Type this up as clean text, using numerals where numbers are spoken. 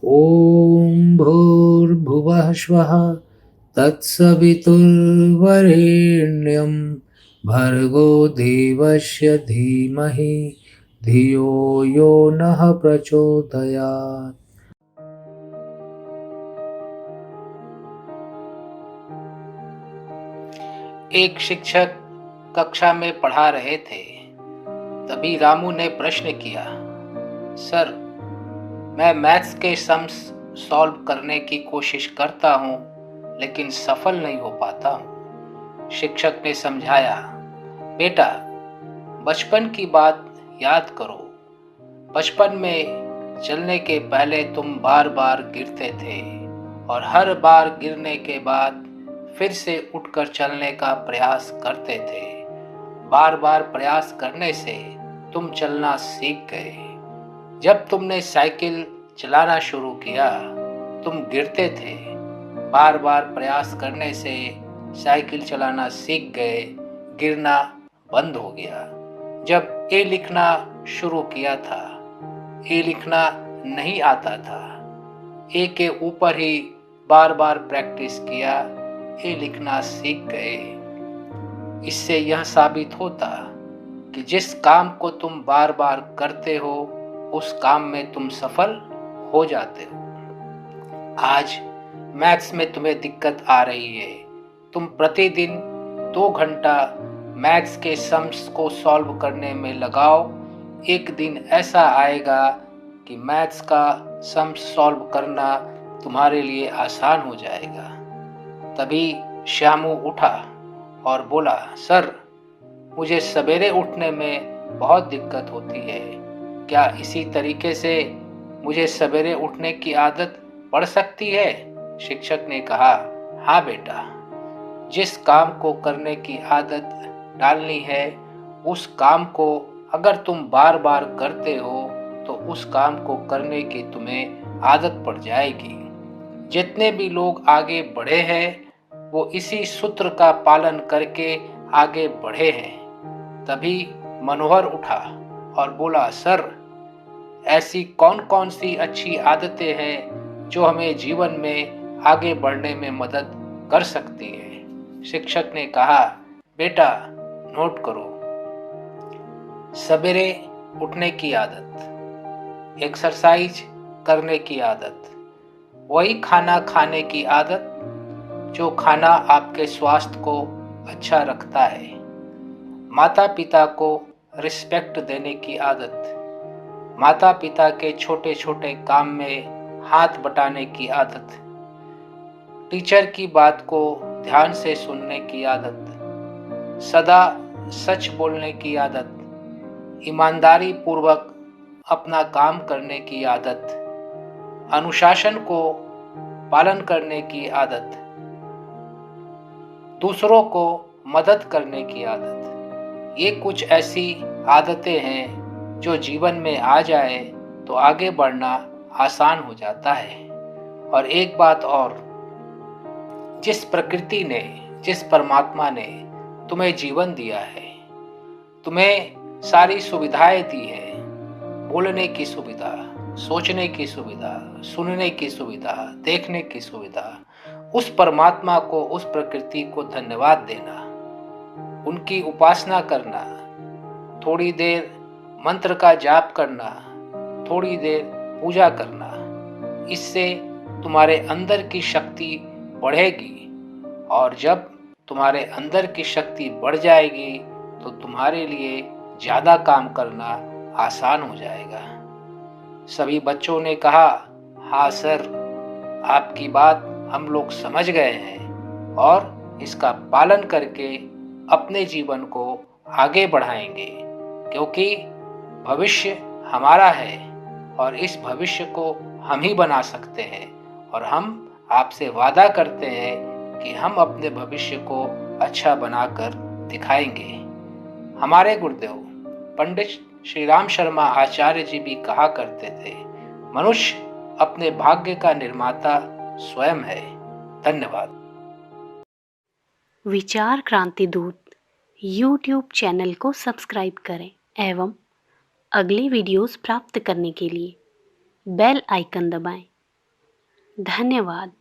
ॐ भूर्भुवः स्वः तत्सवितुर्वरेण्यं भर्गो देवस्य धीमहि धियो यो नः प्रचोदयात्। एक शिक्षक कक्षा में पढ़ा रहे थे। तभी रामू ने प्रश्न किया, सर, मैं मैथ्स के सम्स सॉल्व करने की कोशिश करता हूँ, लेकिन सफल नहीं हो पाता हूँ। शिक्षक ने समझाया, बेटा, बचपन की बात याद करो। बचपन में चलने के पहले तुम बार बार गिरते थे और हर बार गिरने के बाद फिर से उठकर चलने का प्रयास करते थे। बार बार प्रयास करने से तुम चलना सीख गए। जब तुमने साइकिल चलाना शुरू किया, तुम गिरते थे। बार बार प्रयास करने से साइकिल चलाना सीख गए, गिरना बंद हो गया। जब ए लिखना शुरू किया था, ए लिखना नहीं आता था। ए के ऊपर ही बार बार प्रैक्टिस किया, ए लिखना सीख गए। इससे यह साबित होता कि जिस काम को तुम बार बार करते हो, उस काम में तुम सफल हो जाते हो। आज मैथ्स में तुम्हें दिक्कत आ रही है। तुम प्रतिदिन 2 घंटा मैथ्स के सम्स को सॉल्व करने में लगाओ। एक दिन ऐसा आएगा कि मैथ्स का सम्स सॉल्व करना तुम्हारे लिए आसान हो जाएगा। तभी श्यामू उठा और बोला, सर, मुझे सवेरे उठने में बहुत दिक्कत होती है। क्या इसी तरीके से मुझे सवेरे उठने की आदत पड़ सकती है? शिक्षक ने कहा, हाँ बेटा, जिस काम को करने की आदत डालनी है, उस काम को अगर तुम बार बार करते हो तो उस काम को करने की तुम्हें आदत पड़ जाएगी। जितने भी लोग आगे बढ़े हैं, वो इसी सूत्र का पालन करके आगे बढ़े हैं। तभी मनोहर उठा और बोला, सर, ऐसी कौन कौन सी अच्छी आदतें हैं जो हमें जीवन में आगे बढ़ने में मदद कर सकती है? शिक्षक ने कहा, बेटा, नोट करो। सवेरे उठने की आदत, एक्सरसाइज करने की आदत, वही खाना खाने की आदत जो खाना आपके स्वास्थ्य को अच्छा रखता है, माता पिता को रिस्पेक्ट देने की आदत, माता पिता के छोटे छोटे काम में हाथ बटाने की आदत, टीचर की बात को ध्यान से सुनने की आदत, सदा सच बोलने की आदत, ईमानदारी पूर्वक अपना काम करने की आदत, अनुशासन को पालन करने की आदत, दूसरों को मदद करने की आदत। ये कुछ ऐसी आदतें हैं जो जीवन में आ जाए तो आगे बढ़ना आसान हो जाता है। और एक बात और, जिस प्रकृति ने, जिस परमात्मा ने तुम्हें जीवन दिया है, तुम्हें सारी सुविधाएं दी है, बोलने की सुविधा, सोचने की सुविधा, सुनने की सुविधा, देखने की सुविधा, उस परमात्मा को, उस प्रकृति को धन्यवाद देना, उनकी उपासना करना, थोड़ी देर मंत्र का जाप करना, थोड़ी देर पूजा करना। इससे तुम्हारे अंदर की शक्ति बढ़ेगी, और जब तुम्हारे अंदर की शक्ति बढ़ जाएगी तो तुम्हारे लिए ज़्यादा काम करना आसान हो जाएगा। सभी बच्चों ने कहा, हाँ सर, आपकी बात हम लोग समझ गए हैं और इसका पालन करके अपने जीवन को आगे बढ़ाएंगे, क्योंकि भविष्य हमारा है और इस भविष्य को हम ही बना सकते हैं। और हम आपसे वादा करते हैं कि हम अपने भविष्य को अच्छा बनाकर दिखाएंगे। हमारे गुरुदेव पंडित श्री राम शर्मा आचार्य जी भी कहा करते थे, मनुष्य अपने भाग्य का निर्माता स्वयं है। धन्यवाद। विचार क्रांति दूत यूट्यूब चैनल को सब्सक्राइब करें एवं अगले वीडियोस प्राप्त करने के लिए बेल आइकन दबाएं। धन्यवाद।